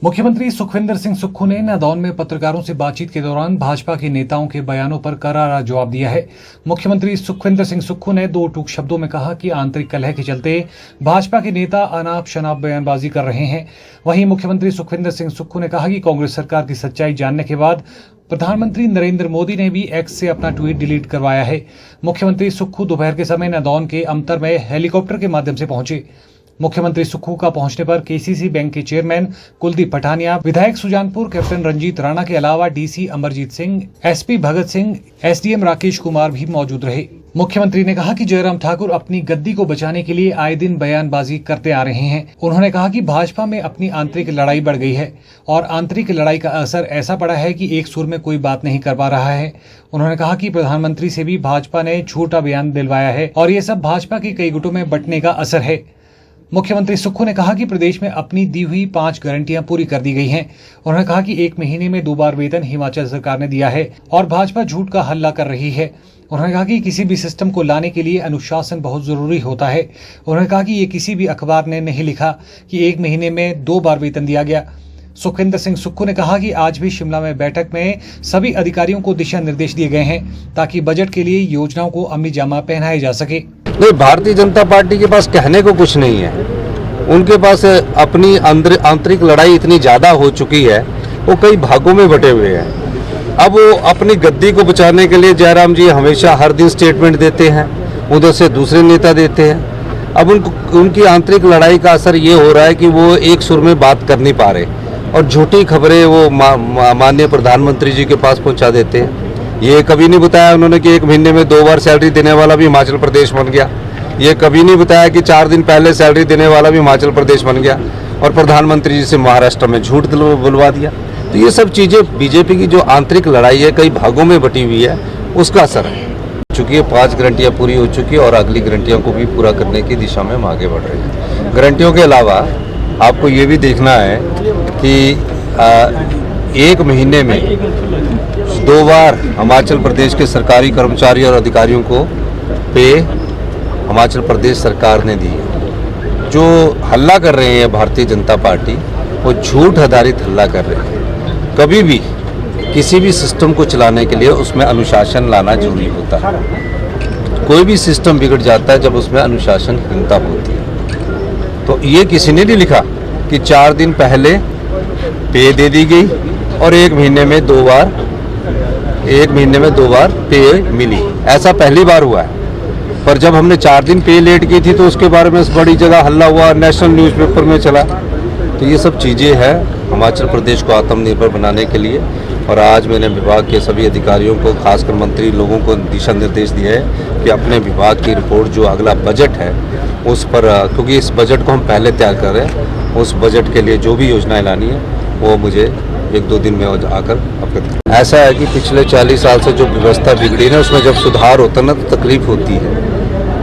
मुख्यमंत्री सुखविंदर सिंह सुक्खू ने नादौन में पत्रकारों से बातचीत के दौरान भाजपा के नेताओं के बयानों पर करारा जवाब दिया है। मुख्यमंत्री सुखविंदर सिंह सुक्खू ने दो टूक शब्दों में कहा कि आंतरिक कलह के चलते भाजपा के नेता अनाप शनाप बयानबाजी कर रहे हैं। वहीं मुख्यमंत्री सुखविंदर सिंह सुक्खू ने कहा कि कांग्रेस सरकार की सच्चाई जानने के बाद प्रधानमंत्री नरेंद्र मोदी ने भी एक्स से अपना ट्वीट डिलीट करवाया है। मुख्यमंत्री सुक्खू दोपहर के समय नादौन के अमतर में हेलीकॉप्टर के माध्यम से पहुंचे। मुख्यमंत्री सुक्खू का पहुंचने पर केसीसी बैंक के चेयरमैन कुलदीप पठानिया, विधायक सुजानपुर कैप्टन रंजीत राणा के अलावा DC Amarjeet Singh, SP Bhagat Singh, SDM Rakesh Kumar भी मौजूद रहे। मुख्यमंत्री ने कहा कि जयराम ठाकुर अपनी गद्दी को बचाने के लिए आए दिन बयानबाजी करते आ रहे हैं। उन्होंने कहा कि भाजपा में अपनी आंतरिक लड़ाई बढ़ गई है और आंतरिक लड़ाई का असर ऐसा पड़ा है कि एक सुर में कोई बात नहीं कर पा रहा है। उन्होंने कहा कि प्रधानमंत्री से भी भाजपा ने झूठा बयान दिलवाया है और ये सब भाजपा के कई गुटों में बंटने का असर है। मुख्यमंत्री सुक्खू ने कहा कि प्रदेश में अपनी दी हुई 5 गारंटियां पूरी कर दी गई हैं। उन्होंने कहा कि 1 महीने में 2 बार वेतन हिमाचल सरकार ने दिया है और भाजपा झूठ का हल्ला कर रही है। उन्होंने कहा कि किसी भी सिस्टम को लाने के लिए अनुशासन बहुत जरूरी होता है। उन्होंने कहा कि ये किसी भी अखबार ने नहीं लिखा कि 1 महीने में 2 बार वेतन दिया गया। सुखविंदर सिंह सुक्खू ने कहा कि आज भी शिमला में बैठक में सभी अधिकारियों को दिशा निर्देश दिए गए हैं ताकि बजट के लिए योजनाओं को अमली जामा पहनाया जा सके। नहीं, भारतीय जनता पार्टी के पास कहने को कुछ नहीं है। उनके पास अपनी आंतरिक लड़ाई इतनी ज़्यादा हो चुकी है, वो कई भागों में बटे हुए हैं। अब वो अपनी गद्दी को बचाने के लिए जयराम जी हमेशा हर दिन स्टेटमेंट देते हैं, उधर से दूसरे नेता देते हैं। अब उनकी आंतरिक लड़ाई का असर ये हो रहा है कि वो एक सुर में बात कर नहीं पा रहे और झूठी खबरें वो माननीय प्रधानमंत्री जी के पास पहुँचा देते हैं। ये कभी नहीं बताया उन्होंने कि 1 महीने में 2 बार सैलरी देने वाला भी हिमाचल प्रदेश बन गया। ये कभी नहीं बताया कि 4 दिन पहले सैलरी देने वाला भी हिमाचल प्रदेश बन गया और प्रधानमंत्री जी से महाराष्ट्र में झूठ बुलवा दिया। तो ये सब चीज़ें बीजेपी की जो आंतरिक लड़ाई है, कई भागों में बटी हुई है, उसका असर है। चूँकि ये 5 गारंटियाँ पूरी हो चुकी है और अगली गारंटियों को भी पूरा करने की दिशा में हम आगे बढ़ रहे हैं। गारंटियों के अलावा आपको ये भी देखना है कि 1 महीने में 2 बार हिमाचल प्रदेश के सरकारी कर्मचारी और अधिकारियों को पे हिमाचल प्रदेश सरकार ने दी है। जो हल्ला कर रहे हैं भारतीय जनता पार्टी, वो झूठ आधारित हल्ला कर रहे हैं। कभी भी किसी भी सिस्टम को चलाने के लिए उसमें अनुशासन लाना जरूरी होता है। कोई भी सिस्टम बिगड़ जाता है जब उसमें अनुशासनहीनता होती है। तो ये किसी ने नहीं लिखा कि 4 दिन पहले पे दे दी गई और 1 महीने में 2 बार पे मिली। ऐसा पहली बार हुआ है। पर जब हमने 4 दिन पे लेट की थी तो उसके बारे में बड़ी जगह हल्ला हुआ, नेशनल न्यूज़पेपर में चला। तो ये सब चीज़ें हैं हिमाचल प्रदेश को आत्मनिर्भर बनाने के लिए। और आज मैंने विभाग के सभी अधिकारियों को, खासकर मंत्री लोगों को दिशा निर्देश दिए हैं कि अपने विभाग की रिपोर्ट जो अगला बजट है उस पर, क्योंकि इस बजट को हम पहले तैयार कर रहे हैं, उस बजट के लिए जो भी योजनाएँ लानी है वो मुझे 1-2 दिन में आकर अवगत। ऐसा है कि पिछले 40 साल से जो व्यवस्था बिगड़ी ना, उसमें जब सुधार होता है ना तो तकलीफ होती है।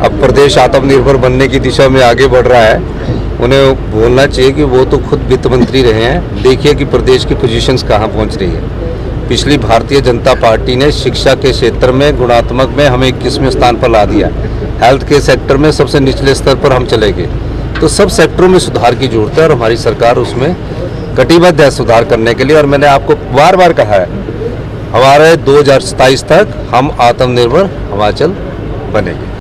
अब प्रदेश आत्मनिर्भर बनने की दिशा में आगे बढ़ रहा है। उन्हें बोलना चाहिए कि वो तो खुद वित्त मंत्री रहे हैं। देखिए कि प्रदेश की पोजीशंस कहाँ पहुँच रही है। पिछली भारतीय जनता पार्टी ने शिक्षा के क्षेत्र में गुणात्मक में हमें 21वें स्थान पर ला दिया। हेल्थ के सेक्टर में सबसे निचले स्तर पर हम चले गए। तो सब सेक्टरों में सुधार की जरूरत है और हमारी सरकार उसमें कटिबद्ध है सुधार करने के लिए। और मैंने आपको बार बार कहा है, हमारे 2027 तक हम आत्मनिर्भर हिमाचल बनेंगे।